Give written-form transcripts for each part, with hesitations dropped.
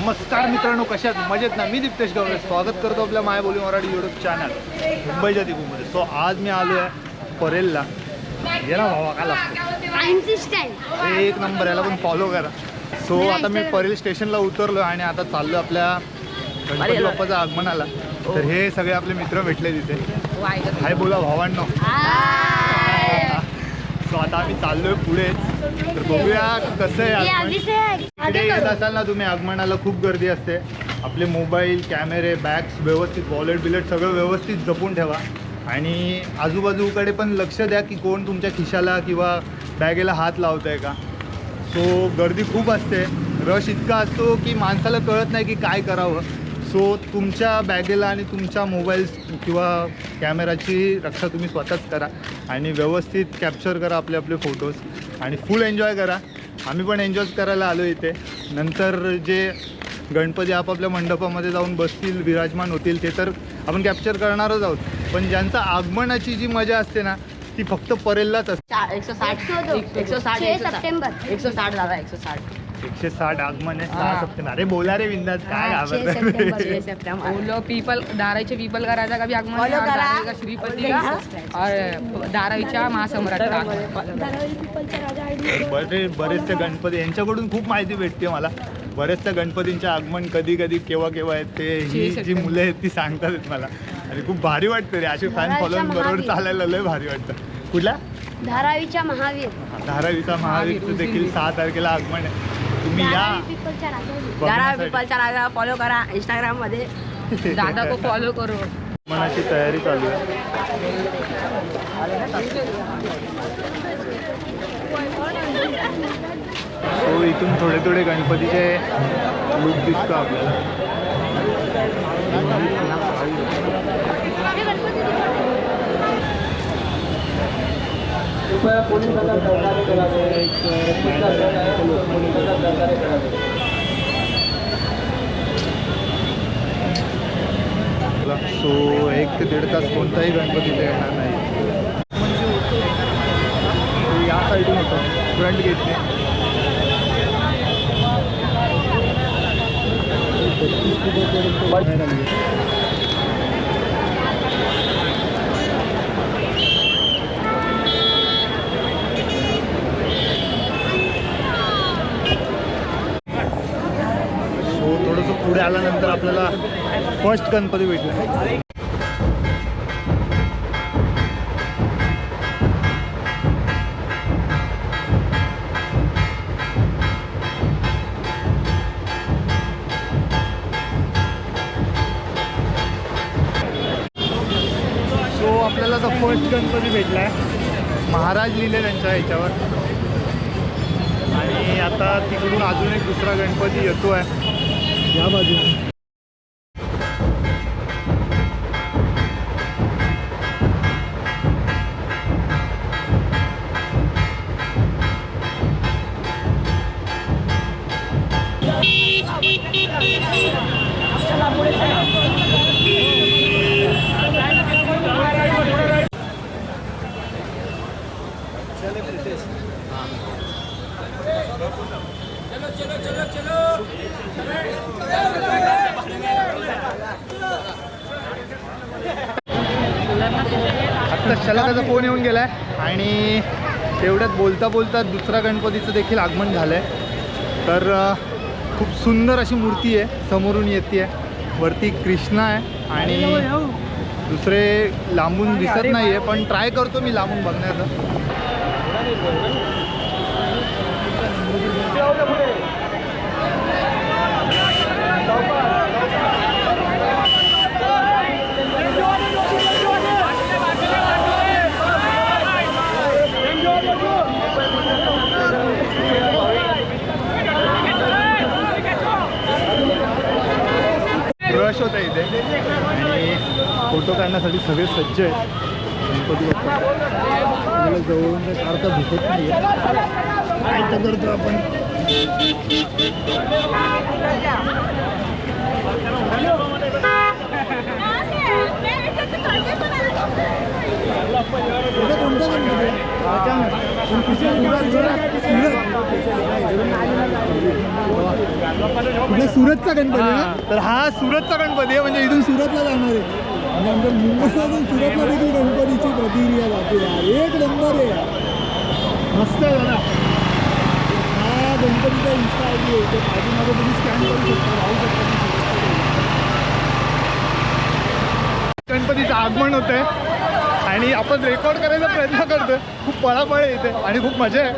नमस्कार मित्रांनो, कशात मजेत ना? मी दीप्तेश गवळे स्वागत करतो आपल्या मायबोली मराठी यूट्यूब चॅनल मुंबईच्या दिगूमध्ये. सो आज मी आलो आहे परेलला. ये ना भावा, काय लागतो एक नंबर, याला पण फॉलो करा. सो आता मी परेल स्टेशनला उतरलो आणि आता चाललो आपल्या गणपती बाप्पाचं आगमनाला. तर हे सगळे आपले मित्र भेटले तिथे. हाय बोला भावांनो. सो आता आम्ही चाललोय पुढे. तर बघूया कसं आहे. इकडे येत असाल ना तुम्ही आगमनाला, खूप गर्दी असते. आपले मोबाईल, कॅमेरे, बॅग्स व्यवस्थित, वॉलेट बिलेट सगळं व्यवस्थित जपून ठेवा. आणि आजूबाजूकडे पण लक्ष द्या की कोण तुमच्या खिशाला किंवा बॅगेला हात लावत आहे का. सो गर्दी खूप असते, रश इतका असतो की माणसाला कळत नाही की काय करावं. सो तुमच्या बॅगेला आणि तुमच्या मोबाईल किंवा कॅमेराची रक्षा तुम्ही स्वतःच करा आणि व्यवस्थित कॅप्चर करा आपले आपले फोटोज आणि फुल एन्जॉय करा. आम्ही पण एन्जॉय करायला आलो इथे. नंतर जे गणपती आपापल्या मंडपामध्ये जाऊन बसतील, विराजमान होतील, ते तर आपण कॅप्चर करणारच आहोत. पण ज्यांचा आगमनाची जी मजा असते ना, ती फक्त परेललाच असते. 160 आगमन आहे 6 सप्टेंबर. अरे बोला रे बिंदास, काय घाबरत. पीपल धारावीचे पीपल करायचा कभी आगमन का श्रीपती का और धारावीच्या महासम्राट का. बरेचसे गणपती यांच्याकडून खूप माहिती भेटते मला. बरेचशा गणपतींचे आगमन कधी कधी केव्हा केव्हा आहेत ते ही जी मुलं आहेत ती सांगतात मला. आणि खूप भारी वाटतं रे, अशी फॅन फॉलोइंग बरोबर चालायला लय भारी वाटतं. कुठला? धारावीचा महावीर. धारावीचा महावीरचं देखील 6 तारखेला आगमन आहे. तुम्ही या. धारावी पीपलच्या राजा फॉलो करा इंस्टाग्राम मध्ये. दादा को फॉलो करो. मनाची तयारी चालू आहे. सो इथून थोडे थोडे गणपतीचे लुक दिसतो आपल्याला. सो 1 ते 1.5 तास कोणताही गणपती येणार नाही. म्हणजे या साईडून होतं फ्रंट गेटने. सो थोडंसं पुढे आल्यानंतर आपल्याला फर्स्ट गणपती भेटला. सो आपल्याला आता फर्स्ट गणपती भेटला आहे. महाराज लिहिले त्यांच्या ह्याच्यावर. आणि आता तिकडून अजून एक दुसरा गणपती येतो आहे या बाजूने. आत्ता शलाकाचा फोन येऊन गेला आहे आणि तेवढ्यात बोलता बोलता दुसरा गणपतीचं देखील आगमन झालं आहे. तर खूप सुंदर अशी मूर्ती आहे, समोरून येते आहे. वरती कृष्णा आहे आणि दुसरे लांबून दिसत नाही आहे, पण ट्राय करतो मी लांबून बघण्याचं. रश होता इथे आणि फोटो काढण्यासाठी सगळे सज्ज आहेत. गणपती बाप्पा जवळून काही काढता दिसत नाही आहे. काय तर करतो आपण. कुठला सुरतचा गणपती ना? तर हा सुरतचा गणपती आहे, म्हणजे इथून सुरतला जाणार आहे आणि आमच्या मुंबईमधून सुरतला देखील गणपतीची प्रतिक्रिया जाते यार. एक नंबर आहे यार. मस्त आहे दादा. हा गणपतीचा इन्स्टा आय डी आहे, ते पाठीमागे तुम्ही स्कॅन करू शकता, राहू शकता. गणपतीचं आगमन होतंय आणि आपण रेकॉर्ड करायचा प्रयत्न करतोय. खूप पळापळ आहे इथे आणि खूप मजा आहे.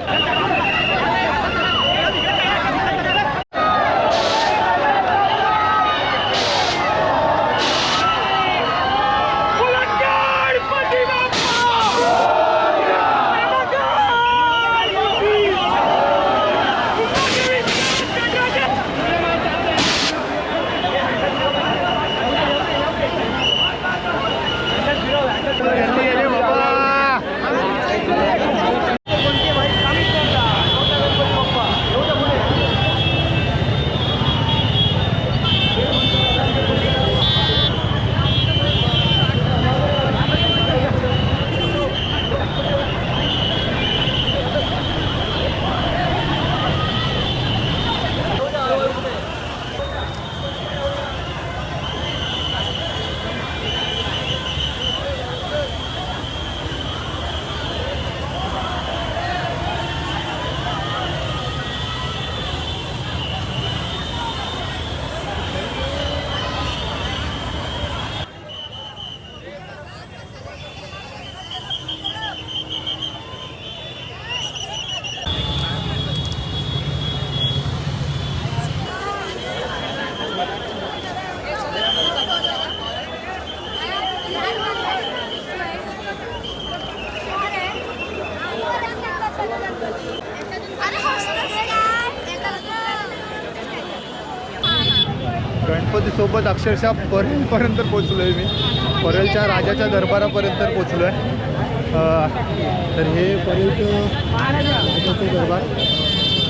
गणपतीसोबत अक्षरशः परेलपर्यंत पोचलो आहे मी. परेलच्या राजाच्या दरबारापर्यंत पोचलो आहे. तर हे परेलचं राजाचं दरबार.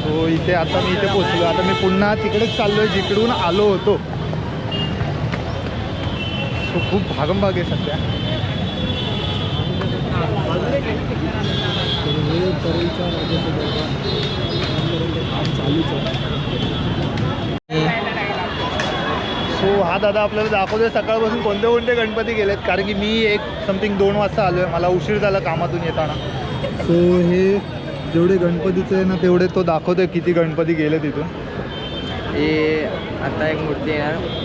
तो इथे आता मी इथे पोचलो. आता मी पुन्हा तिकडेच चाललो आहे जिकडून आलो होतो. तो खूप भागमभाग आहे सध्या. हे परेलच्या राजाचं दरबार काम चालूच आहे. सो हा दादा आपल्याला दाखवतोय सकाळपासून कोणते कोणते गणपती गेलेत, कारण की मी एक समथिंग 2 वाजता आलो आहे. मला उशीर झाला कामातून येताना. सो हे जेवढे गणपतीचे आहे ना तेवढे तो दाखवतोय किती गणपती गेले तिथून. हे आता एक मूर्ती आहे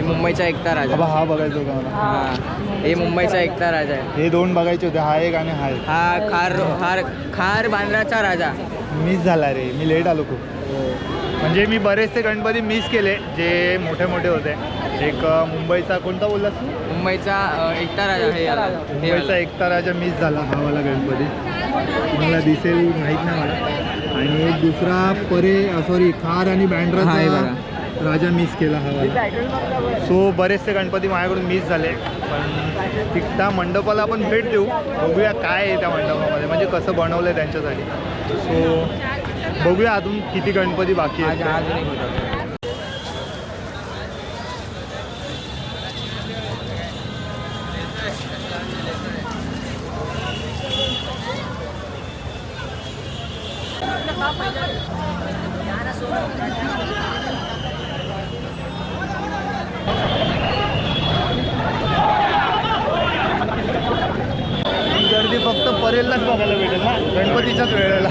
मुंबईचा एकता राजा. हा बघायचा होता मला. हा हे मुंबईचा एकता राजा आहे. हे 2 बघायचे होते, हा एक आणि हा एक. हा खार बांद्राचा राजा. मिस झाला रे, मी लेट आलो खूप. म्हणजे मी बरेचसे गणपती मिस केले जे मोठे मोठे होते. एक मुंबईचा कोणता बोललास तू? मुंबईचा एकता राजा. मुंबईचा एकता राजा मिस झाला, हा वाला गणपती. तुम्हाला दिसेल माहीत नाही मला. आणि एक दुसरा खार आणि बँड्राचा राजा मिस केला हा वाला. सो बरेचसे गणपती माझ्याकडून मिस झाले. पण त्या मंडपाला आपण भेट देऊ, बघूया काय आहे त्या मंडपामध्ये, म्हणजे कसं बनवलं आहे त्यांच्यासाठी. सो बघूया अजून किती गणपती बाकी आहेत. गर्दी फक्त परेललाच बघायला भेटेल ना गणपतीच्याच वेळेला.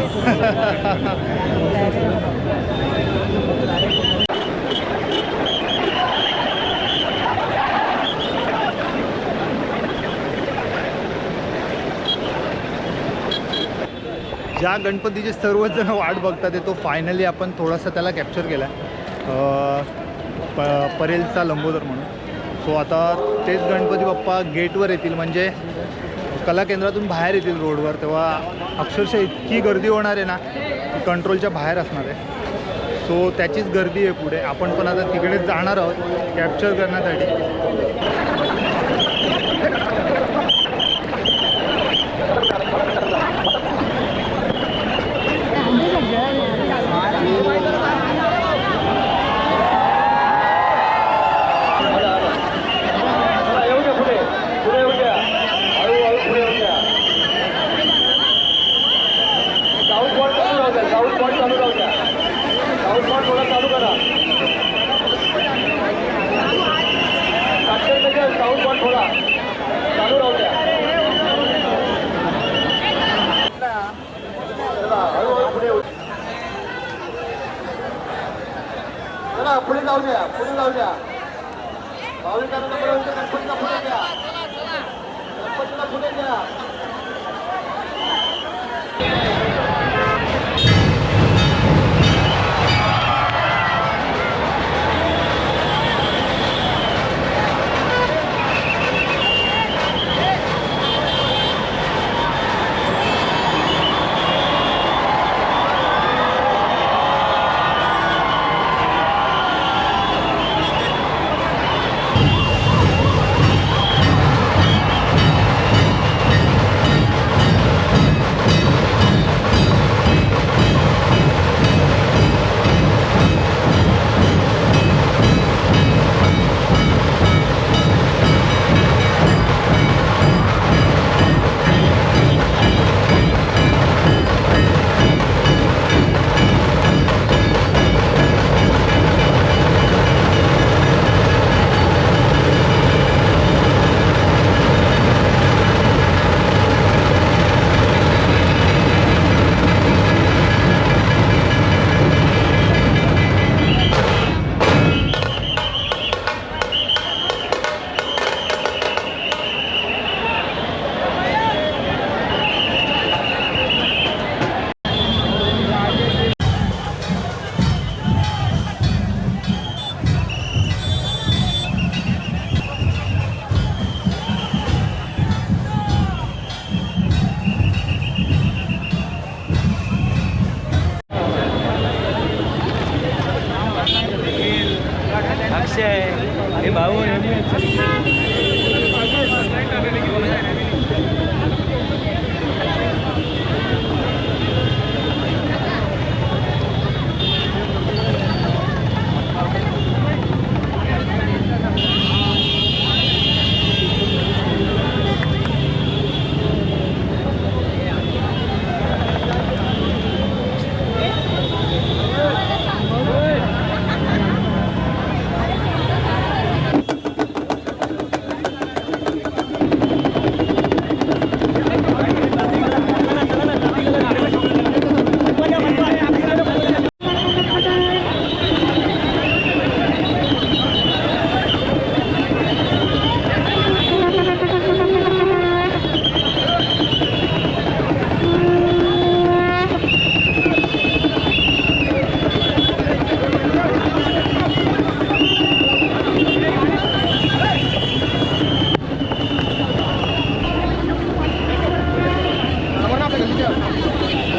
ज्या गणपतीचे सर्वजण वाट बघतात ते, तो फायनली आपण थोडासा त्याला कॅप्चर केला परेलचा लंबोदर म्हणून. सो आता तेच गणपती बाप्पा गेटवर येतील, म्हणजे कला केंद्रातून बाहेर येतील रोडवर, तेव्हा अक्षरशः इतकी गर्दी होणार आहे ना की कंट्रोलच्या बाहेर असणार आहे. सो त्याचीच गर्दी आहे पुढे. आपण पण आता तिकडेच जाणार आहोत कॅप्चर करण्यासाठी. जाऊ द्या, पुढे जाऊ द्या. भाविकांना गणपतीला पुढे घ्या, गणपतीला पुढे घ्या.